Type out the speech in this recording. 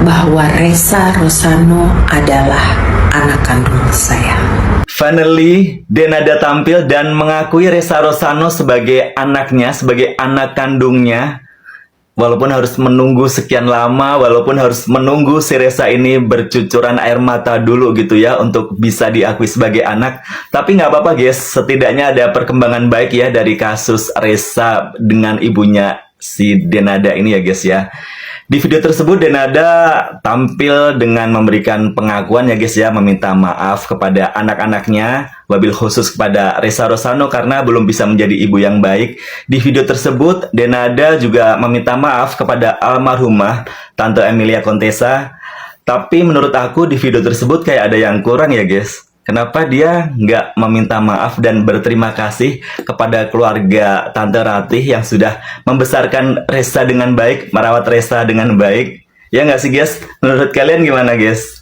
bahwa Ressa Rosano adalah anak kandung saya. Finally, Denada tampil dan mengakui Ressa Rosano sebagai anaknya, sebagai anak kandungnya. Walaupun harus menunggu sekian lama, walaupun harus menunggu si Ressa ini bercucuran air mata dulu gitu ya untuk bisa diakui sebagai anak. Tapi nggak apa-apa guys, setidaknya ada perkembangan baik ya dari kasus Ressa dengan ibunya si Denada ini ya guys ya. Di video tersebut Denada tampil dengan memberikan pengakuan ya guys ya, meminta maaf kepada anak-anaknya, wabil khusus kepada Ressa Rosano karena belum bisa menjadi ibu yang baik. Di video tersebut Denada juga meminta maaf kepada almarhumah Tante Emilia Contessa. Tapi menurut aku di video tersebut kayak ada yang kurang ya guys. Kenapa dia nggak meminta maaf dan berterima kasih kepada keluarga Tante Ratih yang sudah membesarkan Ressa dengan baik, merawat Ressa dengan baik? Ya nggak sih guys? Menurut kalian gimana guys?